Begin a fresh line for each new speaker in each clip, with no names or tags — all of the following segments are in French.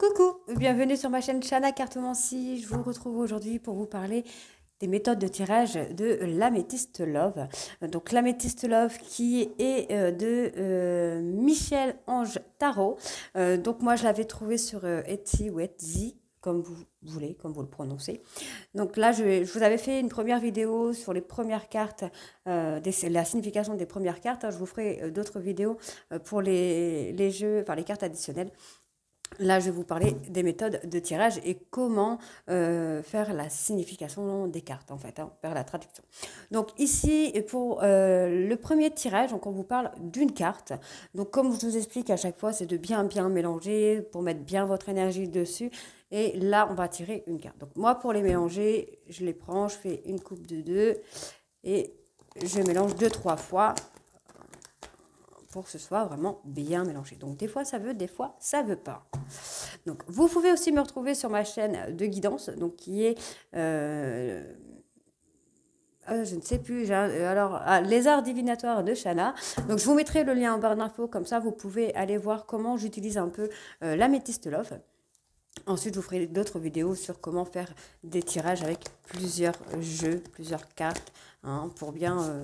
Coucou, bienvenue sur ma chaîne Chana Cartomancie. Je vous retrouve aujourd'hui pour vous parler des méthodes de tirage de l'Améthyste Love. Donc l'Améthyste Love qui est de Michel Ange Tarot. Donc moi je l'avais trouvé sur Etsy ou Etsy, comme vous voulez, comme vous le prononcez. Donc là, je vous avais fait une première vidéo sur les premières cartes, la signification des premières cartes. Je vous ferai d'autres vidéos pour les jeux, enfin les cartes additionnelles. Là, je vais vous parler des méthodes de tirage et comment faire la signification des cartes, en fait, faire la traduction. Donc ici, pour le premier tirage, donc on vous parle d'une carte. Donc comme je vous explique à chaque fois, c'est de bien mélanger pour mettre bien votre énergie dessus. Et là, on va tirer une carte. Donc moi, pour les mélanger, je les prends, je fais une coupe de 2 et je mélange 2-3 fois pour que ce soit vraiment bien mélangé. Donc des fois ça veut, des fois ça veut pas. Donc vous pouvez aussi me retrouver sur ma chaîne de guidance, donc qui est je ne sais plus, alors les arts divinatoires de Chana. Donc je vous mettrai le lien en barre d'infos, comme ça vous pouvez aller voir comment j'utilise un peu l'Améthyste Love. Ensuite, je vous ferai d'autres vidéos sur comment faire des tirages avec plusieurs jeux, plusieurs cartes, pour bien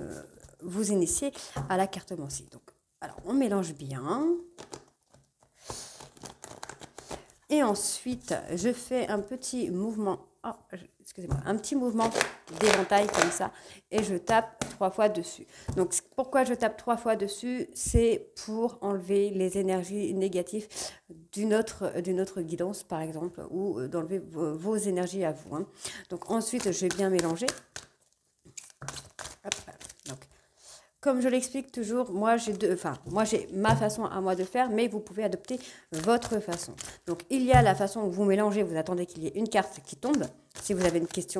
vous initier à la cartomancie. Donc, alors, on mélange bien. Et ensuite, je fais un petit mouvement, excusez-moi, un petit mouvement d'éventail comme ça, et je tape 3 fois dessus. Donc, pourquoi je tape 3 fois dessus? C'est pour enlever les énergies négatives d'une autre guidance, par exemple, ou d'enlever vos énergies à vous. Donc, ensuite, je vais bien mélanger. Hop, donc, comme je l'explique toujours, moi j'ai ma façon à moi de faire, mais vous pouvez adopter votre façon. Donc il y a la façon où vous mélangez, vous attendez qu'il y ait une carte qui tombe, si vous avez une question.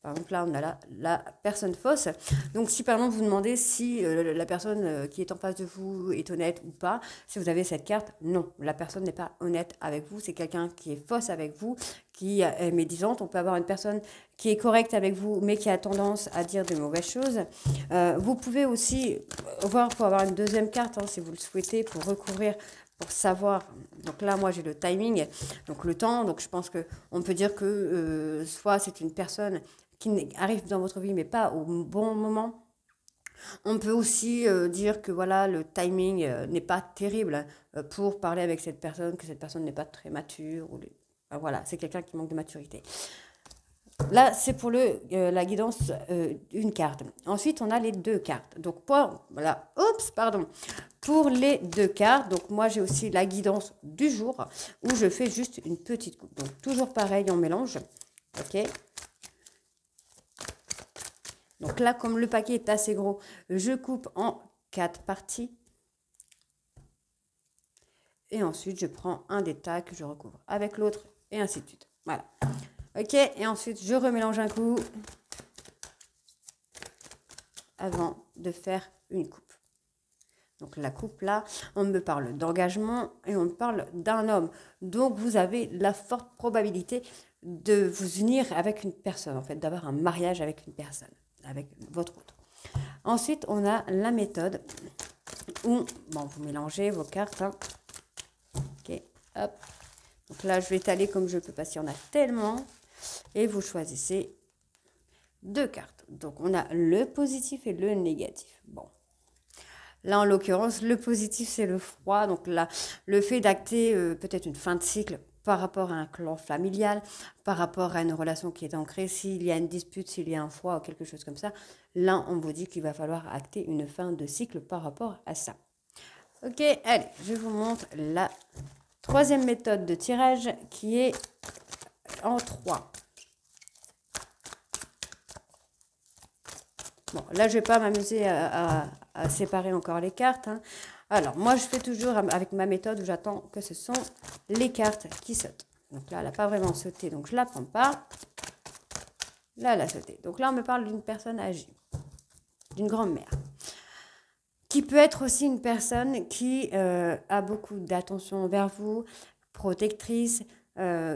Par exemple, là, on a la personne fausse. Donc, si par exemple, vous demandez si la personne qui est en face de vous est honnête ou pas, si vous avez cette carte, non, la personne n'est pas honnête avec vous. C'est quelqu'un qui est fausse avec vous, qui est médisante. On peut avoir une personne qui est correcte avec vous, mais qui a tendance à dire de mauvaises choses. Vous pouvez aussi voir pour avoir une deuxième carte, si vous le souhaitez, pour recouvrir, pour savoir. Donc là, moi, j'ai le timing, donc le temps. Donc, je pense qu'on peut dire que soit c'est une personne qui arrive dans votre vie, mais pas au bon moment. On peut aussi dire que voilà, le timing n'est pas terrible pour parler avec cette personne, que cette personne n'est pas très mature. Voilà, c'est quelqu'un qui manque de maturité. Là, c'est pour la guidance d'une carte. Ensuite, on a les 2 cartes. Donc, pour les 2 cartes, donc moi, j'ai aussi la guidance du jour où je fais juste une petite coupe. Donc, toujours pareil, on mélange. OK. Donc là, comme le paquet est assez gros, je coupe en 4 parties. Et ensuite, je prends un des tas que je recouvre avec l'autre et ainsi de suite. Voilà. OK, et ensuite, je remélange un coup avant de faire une coupe. Donc la coupe là, on me parle d'engagement et on me parle d'un homme. Donc vous avez la forte probabilité de vous unir avec une personne, en fait, d'avoir un mariage avec une personne, avec votre autre. Ensuite, on a la méthode où vous mélangez vos cartes. Ok, hop. Donc là, je vais étaler comme je peux parce qu'il y en a tellement. Et vous choisissez 2 cartes. Donc on a le positif et le négatif. Bon. Là, en l'occurrence, le positif, c'est le froid. Donc là, le fait d'acter peut-être une fin de cycle par rapport à un clan familial, par rapport à une relation qui est ancrée, s'il y a une dispute, s'il y a un froid ou quelque chose comme ça, là, on vous dit qu'il va falloir acter une fin de cycle par rapport à ça. Ok, allez, je vous montre la 3e méthode de tirage qui est en 3. Bon, là, je ne vais pas m'amuser à séparer encore les cartes. Alors, moi, je fais toujours avec ma méthode où j'attends que ce sont les cartes qui sautent. Donc là, elle n'a pas vraiment sauté, donc je ne la prends pas. Là, elle a sauté. Donc là, on me parle d'une personne âgée, d'une grand-mère, qui peut être aussi une personne qui a beaucoup d'attention envers vous, protectrice,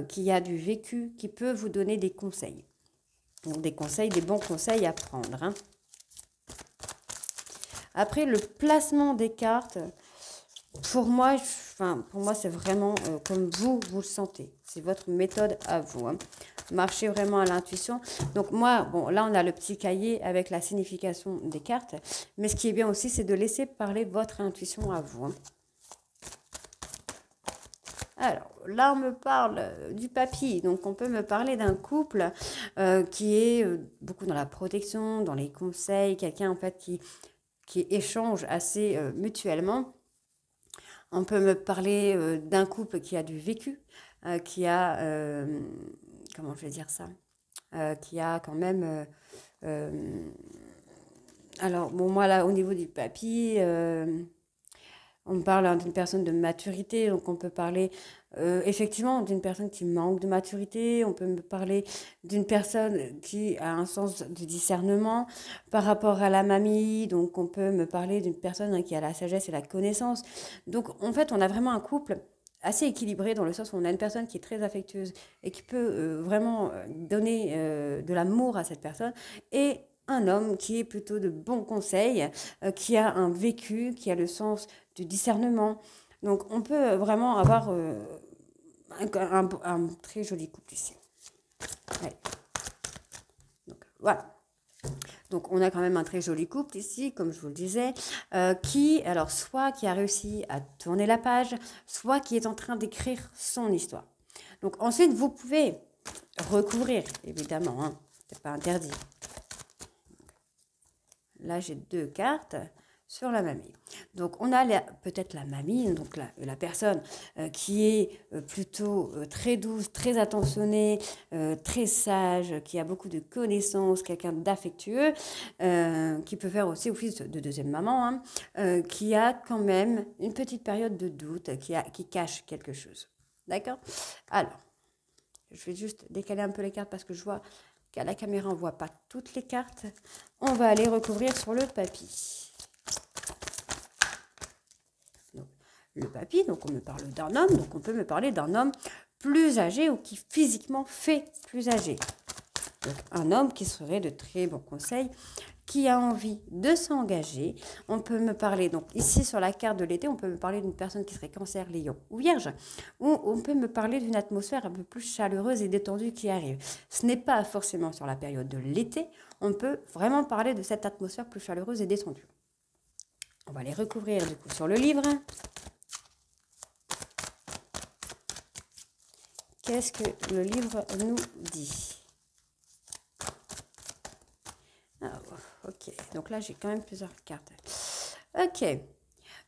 qui a du vécu, qui peut vous donner des conseils. Donc des conseils, des bons conseils à prendre. Après, le placement des cartes, pour moi, c'est vraiment comme vous le sentez. C'est votre méthode à vous, hein. Marchez vraiment à l'intuition. Donc moi, bon, là, on a le petit cahier avec la signification des cartes. Mais ce qui est bien aussi, c'est de laisser parler votre intuition à vous, hein. Alors, là, on me parle du papy. Donc, on peut me parler d'un couple qui est beaucoup dans la protection, dans les conseils, quelqu'un, en fait, qui échange assez mutuellement. On peut me parler d'un couple qui a du vécu, qui a, comment je vais dire ça, qui a quand même, alors bon, moi là, au niveau du papy, on parle d'une personne de maturité, donc on peut parler effectivement d'une personne qui manque de maturité, on peut me parler d'une personne qui a un sens de discernement par rapport à la mamie, donc on peut me parler d'une personne qui a la sagesse et la connaissance. Donc en fait, on a vraiment un couple assez équilibré dans le sens où on a une personne qui est très affectueuse et qui peut vraiment donner de l'amour à cette personne et un homme qui est plutôt de bons conseils, qui a un vécu, qui a le sens du discernement. Donc on peut vraiment avoir un très joli couple ici. Ouais. Donc voilà. Donc on a quand même un très joli couple ici, comme je vous le disais, qui, alors soit qui a réussi à tourner la page, soit qui est en train d'écrire son histoire. Donc ensuite, vous pouvez recouvrir, évidemment, hein, c'est pas interdit. Là, j'ai 2 cartes sur la mamie. Donc, on a peut-être la mamie, donc la personne qui est plutôt très douce, très attentionnée, très sage, qui a beaucoup de connaissances, quelqu'un d'affectueux, qui peut faire aussi office de deuxième maman, hein, qui a quand même une petite période de doute, qui cache quelque chose. D'accord? Alors, je vais juste décaler un peu les cartes parce que je vois qu'à la caméra, on ne voit pas toutes les cartes. On va aller recouvrir sur le papy. Donc, le papy, donc on me parle d'un homme, donc on peut me parler d'un homme plus âgé ou qui physiquement fait plus âgé. Donc un homme qui serait de très bons conseils, qui a envie de s'engager. On peut me parler, donc ici sur la carte de l'été, on peut me parler d'une personne qui serait cancer, lion ou vierge. Ou on peut me parler d'une atmosphère un peu plus chaleureuse et détendue qui arrive. Ce n'est pas forcément sur la période de l'été, on peut vraiment parler de cette atmosphère plus chaleureuse et détendue. On va les recouvrir du coup sur le livre. Qu'est-ce que le livre nous dit ? Ok, donc là j'ai quand même plusieurs cartes. Ok,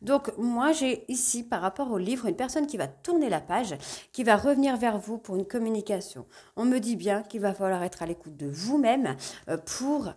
donc moi j'ai ici par rapport au livre une personne qui va tourner la page, qui va revenir vers vous pour une communication. On me dit bien qu'il va falloir être à l'écoute de vous-même pour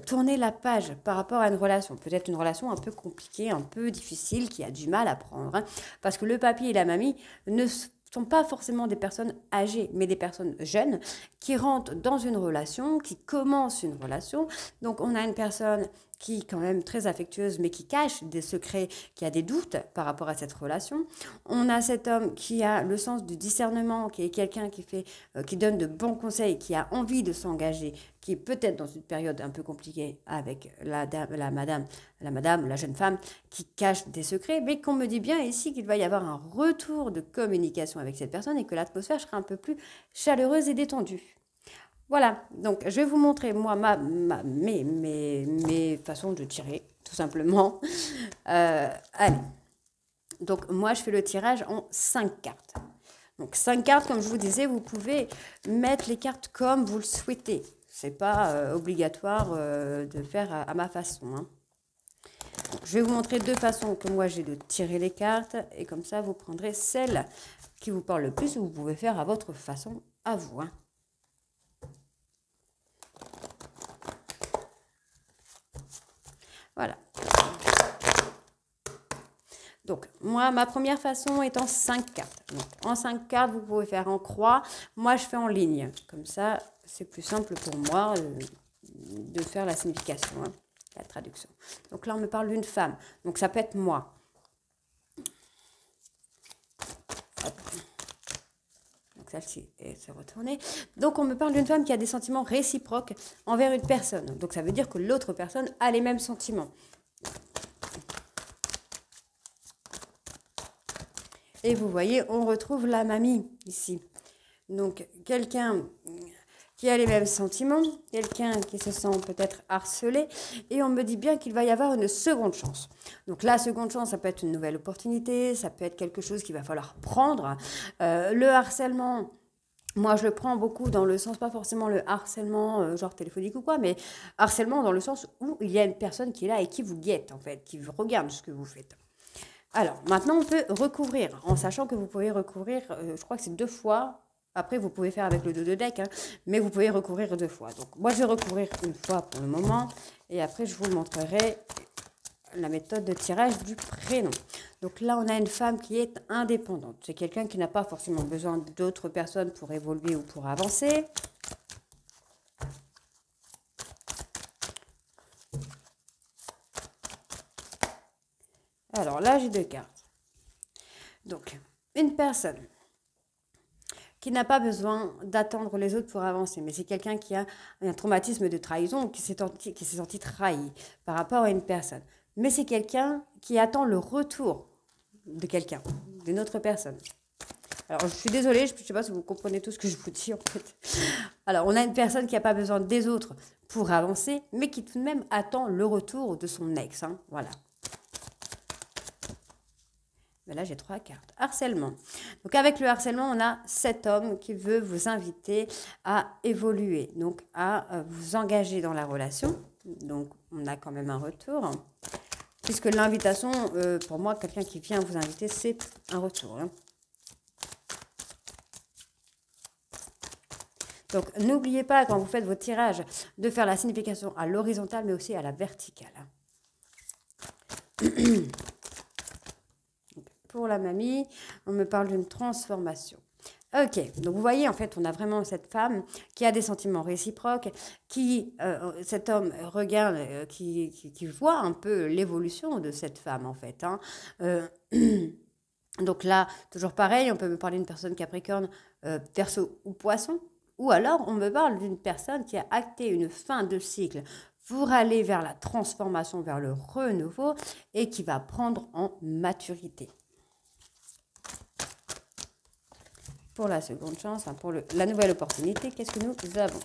tourner la page par rapport à une relation. Peut-être une relation un peu compliquée, un peu difficile, qui a du mal à prendre. Hein, parce que le papy et la mamie ne sont pas forcément des personnes âgées, mais des personnes jeunes qui rentrent dans une relation, qui commencent une relation. Donc on a une personne qui est quand même très affectueuse, mais qui cache des secrets, qui a des doutes par rapport à cette relation. On a cet homme qui a le sens du discernement, qui est quelqu'un qui donne de bons conseils, qui a envie de s'engager, qui est peut-être dans une période un peu compliquée avec la jeune femme, qui cache des secrets, mais qu'on me dit bien ici qu'il va y avoir un retour de communication avec cette personne et que l'atmosphère sera un peu plus chaleureuse et détendue. Voilà, donc je vais vous montrer moi mes façons de tirer, tout simplement. Allez, donc moi je fais le tirage en 5 cartes. Donc 5 cartes, comme je vous disais, vous pouvez mettre les cartes comme vous le souhaitez. Ce n'est pas obligatoire de faire à ma façon. Hein. Donc, je vais vous montrer 2 façons que moi j'ai de tirer les cartes et comme ça vous prendrez celle qui vous parle le plus ou vous pouvez faire à votre façon, à vous. Hein. Voilà. Donc, moi, ma première façon est en 5 cartes. Donc, en 5 cartes, vous pouvez faire en croix. Moi, je fais en ligne. Comme ça, c'est plus simple pour moi de faire la signification, hein, la traduction. Donc là, on me parle d'une femme. Donc, ça peut être moi. Hop. Donc, celle-ci est retournée. Donc, on me parle d'une femme qui a des sentiments réciproques envers une personne. Donc, ça veut dire que l'autre personne a les mêmes sentiments. Et vous voyez, on retrouve la mamie ici. Donc, quelqu'un qui a les mêmes sentiments, quelqu'un qui se sent peut-être harcelé, et on me dit bien qu'il va y avoir une seconde chance. Donc la seconde chance, ça peut être une nouvelle opportunité, ça peut être quelque chose qu'il va falloir prendre. Le harcèlement, moi je le prends beaucoup dans le sens, pas forcément le harcèlement genre téléphonique ou quoi, mais harcèlement dans le sens où il y a une personne qui est là et qui vous guette en fait, qui regarde ce que vous faites. Alors, maintenant, on peut recouvrir, en sachant que vous pouvez recouvrir, je crois que c'est 2 fois. Après, vous pouvez faire avec le dos de deck, hein, mais vous pouvez recouvrir 2 fois. Donc, moi, je vais recouvrir une fois pour le moment. Et après, je vous montrerai la méthode de tirage du prénom. Donc là, on a une femme qui est indépendante. C'est quelqu'un qui n'a pas forcément besoin d'autres personnes pour évoluer ou pour avancer. Alors là, j'ai 2 cartes. Donc, une personne qui n'a pas besoin d'attendre les autres pour avancer, mais c'est quelqu'un qui a un traumatisme de trahison, qui s'est senti trahi par rapport à une personne. Mais c'est quelqu'un qui attend le retour de quelqu'un, d'une autre personne. Alors, je suis désolée, je ne sais pas si vous comprenez tout ce que je vous dis, en fait. Alors, on a une personne qui n'a pas besoin des autres pour avancer, mais qui tout de même attend le retour de son ex. Hein, voilà. Mais là, j'ai 3 cartes. Harcèlement. Donc, avec le harcèlement, on a cet homme qui veut vous inviter à évoluer, donc à vous engager dans la relation. Donc, on a quand même un retour. Puisque l'invitation, pour moi, quelqu'un qui vient vous inviter, c'est un retour. Hein. Donc, n'oubliez pas, quand vous faites vos tirages, de faire la signification à l'horizontale, mais aussi à la verticale. Pour la mamie, on me parle d'une transformation. Ok, donc vous voyez, en fait, on a vraiment cette femme qui a des sentiments réciproques, cet homme regarde, qui voit un peu l'évolution de cette femme, en fait. Hein. Donc là, toujours pareil, on peut me parler d'une personne Capricorne, Verseau ou Poisson, ou alors on me parle d'une personne qui a acté une fin de cycle pour aller vers la transformation, vers le renouveau, et qui va prendre en maturité. Pour la seconde chance, hein, pour la nouvelle opportunité, qu'est-ce que nous avons?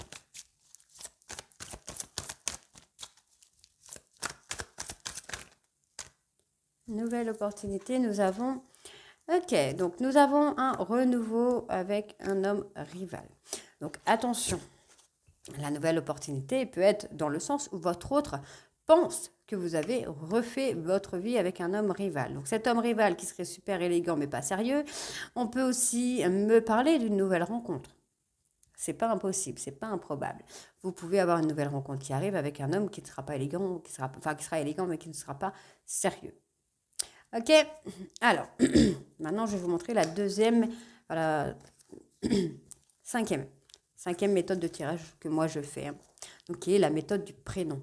Nouvelle opportunité, nous avons... Ok, donc nous avons un renouveau avec un homme rival. Donc attention, la nouvelle opportunité peut être dans le sens où votre autre pense que vous avez refait votre vie avec un homme rival. Donc cet homme rival qui serait super élégant mais pas sérieux, on peut aussi me parler d'une nouvelle rencontre. C'est pas impossible, c'est pas improbable. Vous pouvez avoir une nouvelle rencontre qui arrive avec un homme qui ne sera pas élégant, qui sera élégant mais qui ne sera pas sérieux. Ok, alors maintenant je vais vous montrer la deuxième, voilà, cinquième méthode de tirage que moi je fais, hein, donc qui est la méthode du prénom.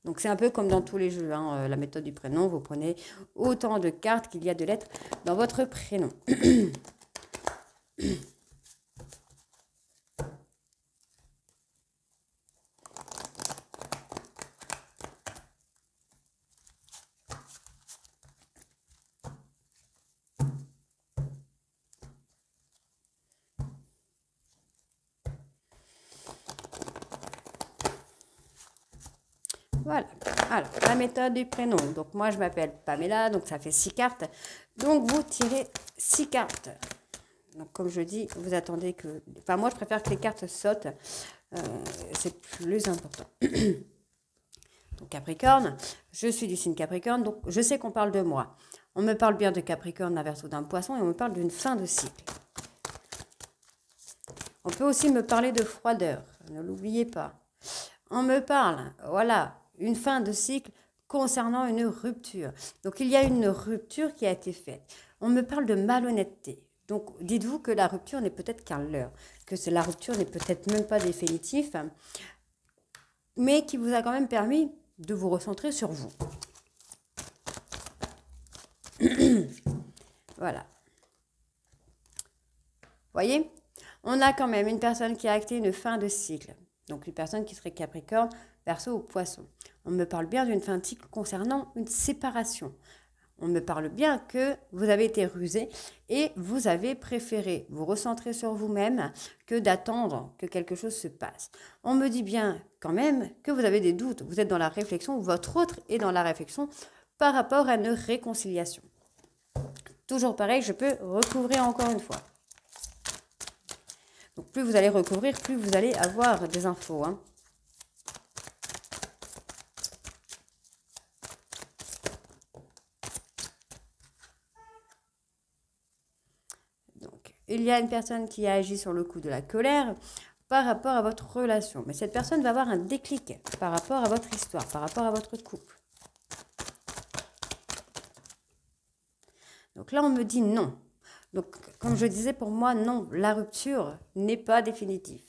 Donc c'est un peu comme dans tous les jeux, hein, la méthode du prénom, vous prenez autant de cartes qu'il y a de lettres dans votre prénom. Voilà, alors la méthode du prénom. Donc moi je m'appelle Pamela, donc ça fait 6 cartes. Donc vous tirez 6 cartes. Donc comme je dis, vous attendez que... Enfin moi je préfère que les cartes sautent, c'est plus important. Donc Capricorne, je suis du signe Capricorne, donc je sais qu'on parle de moi. On me parle bien de Capricorne, d'un Verseau, d'un Poisson, et on me parle d'une fin de cycle. On peut aussi me parler de froideur, ne l'oubliez pas. On me parle, voilà, une fin de cycle concernant une rupture. Donc, il y a une rupture qui a été faite. On me parle de malhonnêteté. Donc, dites-vous que la rupture n'est peut-être qu'un leurre, que la rupture n'est peut-être même pas définitive, mais qui vous a quand même permis de vous recentrer sur vous. Voilà. Voyez, on a quand même une personne qui a acté une fin de cycle. Donc, une personne qui serait Capricorne, Verseau ou Poisson. On me parle bien d'une fin de cycle concernant une séparation. On me parle bien que vous avez été rusé et vous avez préféré vous recentrer sur vous-même que d'attendre que quelque chose se passe. On me dit bien quand même que vous avez des doutes. Vous êtes dans la réflexion, votre autre est dans la réflexion par rapport à une réconciliation. Toujours pareil, je peux recouvrir encore une fois. Donc plus vous allez recouvrir, plus vous allez avoir des infos. Donc, il y a une personne qui a agi sur le coup de la colère par rapport à votre relation. Mais cette personne va avoir un déclic par rapport à votre histoire, par rapport à votre couple. Donc là, on me dit non. Donc, comme je disais, pour moi, non, la rupture n'est pas définitive.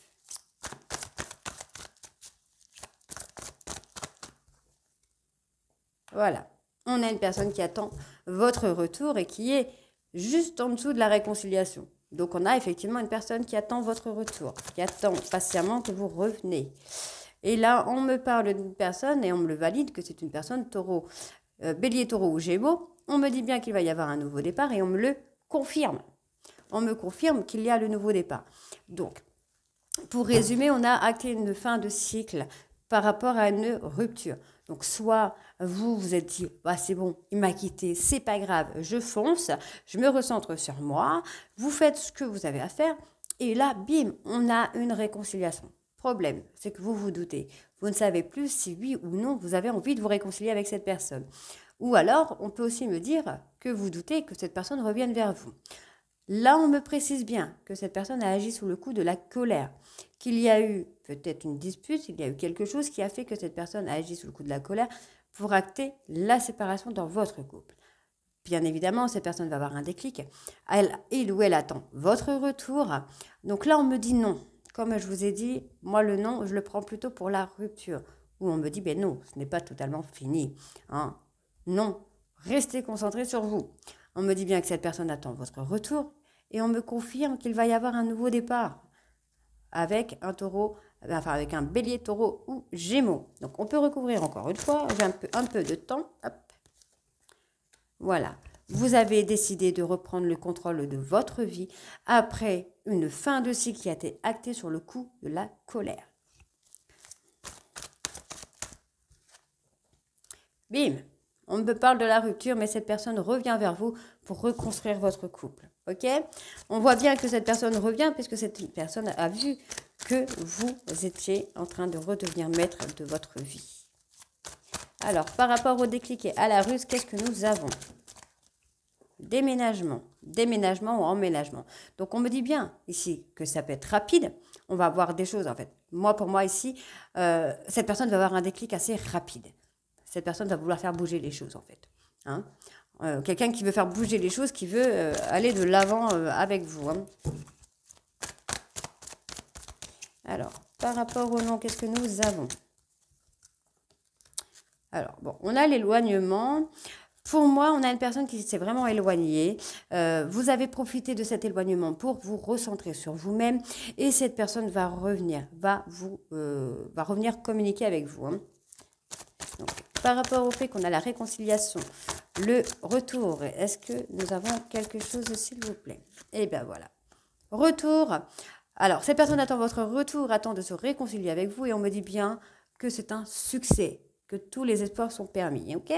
Voilà. On a une personne qui attend votre retour et qui est juste en dessous de la réconciliation. Donc, on a effectivement une personne qui attend votre retour, qui attend patiemment que vous reveniez. Et là, on me parle d'une personne et on me le valide que c'est une personne taureau, bélier, taureau ou gémeaux. On me dit bien qu'il va y avoir un nouveau départ et on me le confirme. On me confirme qu'il y a le nouveau départ. Donc, pour résumer, on a acté une fin de cycle par rapport à une rupture. Donc, soit vous vous êtes dit, bah, c'est bon, il m'a quitté, c'est pas grave, je fonce, je me recentre sur moi, vous faites ce que vous avez à faire, et là, bim, on a une réconciliation. Problème, c'est que vous vous doutez. Vous ne savez plus si oui ou non vous avez envie de vous réconcilier avec cette personne. Ou alors, on peut aussi me dire que vous doutez que cette personne revienne vers vous. Là, on me précise bien que cette personne a agi sous le coup de la colère, qu'il y a eu peut-être une dispute, il y a eu quelque chose qui a fait que cette personne a agi sous le coup de la colère pour acter la séparation dans votre couple. Bien évidemment, cette personne va avoir un déclic. Il ou elle attend votre retour. Donc là, on me dit non. Comme je vous ai dit, moi, le non, je le prends plutôt pour la rupture. Où on me dit, ben non, ce n'est pas totalement fini. Non, restez concentré sur vous. On me dit bien que cette personne attend votre retour et on me confirme qu'il va y avoir un nouveau départ avec un taureau, enfin avec un bélier, taureau ou gémeaux. Donc on peut recouvrir encore une fois, j'ai un peu de temps. Hop. Voilà, vous avez décidé de reprendre le contrôle de votre vie après une fin de cycle qui a été actée sur le coup de la colère. Bim! On me parle de la rupture, mais cette personne revient vers vous pour reconstruire votre couple. Ok? On voit bien que cette personne revient puisque cette personne a vu que vous étiez en train de redevenir maître de votre vie. Alors, par rapport au déclic et à la ruse, qu'est-ce que nous avons? Déménagement ou emménagement. Donc, on me dit bien ici que ça peut être rapide. On va voir des choses en fait. Pour moi ici, cette personne va avoir un déclic assez rapide. Cette personne va vouloir faire bouger les choses, en fait. Quelqu'un qui veut faire bouger les choses, qui veut aller de l'avant avec vous. Alors, par rapport au nom, qu'est-ce que nous avons? Alors, bon, on a l'éloignement. Pour moi, on a une personne qui s'est vraiment éloignée. Vous avez profité de cet éloignement pour vous recentrer sur vous-même. Et cette personne va revenir, va revenir communiquer avec vous. Donc, par rapport au fait qu'on a la réconciliation, le retour, est-ce que nous avons quelque chose, s'il vous plaît? Eh bien, voilà. Retour. Alors, cette personne attend votre retour, attend de se réconcilier avec vous et on me dit bien que c'est un succès, que tous les espoirs sont permis, ok?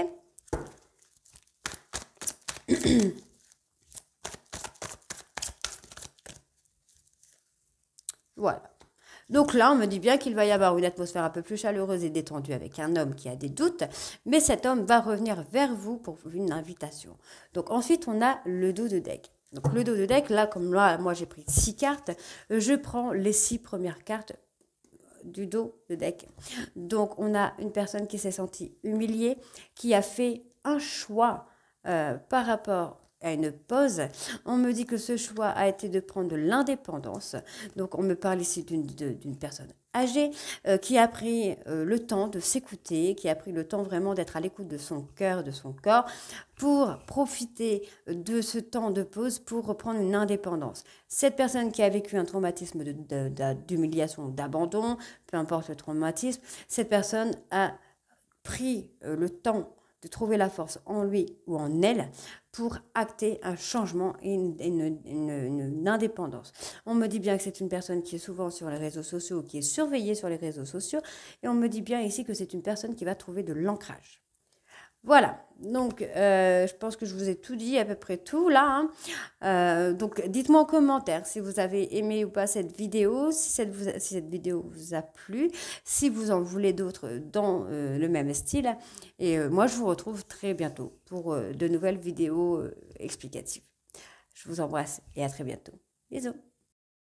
Voilà. Donc là, on me dit bien qu'il va y avoir une atmosphère un peu plus chaleureuse et détendue avec un homme qui a des doutes, mais cet homme va revenir vers vous pour une invitation. Donc ensuite, on a le dos de deck. Donc le dos de deck, là, comme là, moi j'ai pris 6 cartes, je prends les 6 premières cartes du dos de deck. Donc on a une personne qui s'est sentie humiliée, qui a fait un choix par rapport à une pause. On me dit que ce choix a été de prendre de l'indépendance. Donc on me parle ici d'une personne âgée qui a pris le temps de s'écouter, qui a pris le temps vraiment d'être à l'écoute de son cœur, de son corps, pour profiter de ce temps de pause pour reprendre une indépendance. Cette personne qui a vécu un traumatisme d'humiliation, d'abandon, peu importe le traumatisme, cette personne a pris le temps de trouver la force en lui ou en elle pour acter un changement et une indépendance. On me dit bien que c'est une personne qui est souvent sur les réseaux sociaux, qui est surveillée sur les réseaux sociaux, et on me dit bien ici que c'est une personne qui va trouver de l'ancrage. Voilà, donc je pense que je vous ai tout dit, à peu près tout là, hein. Donc dites-moi en commentaire si vous avez aimé ou pas cette vidéo, si cette vidéo vous a plu, si vous en voulez d'autres dans le même style. Et moi, je vous retrouve très bientôt pour de nouvelles vidéos explicatives. Je vous embrasse et à très bientôt. Bisous.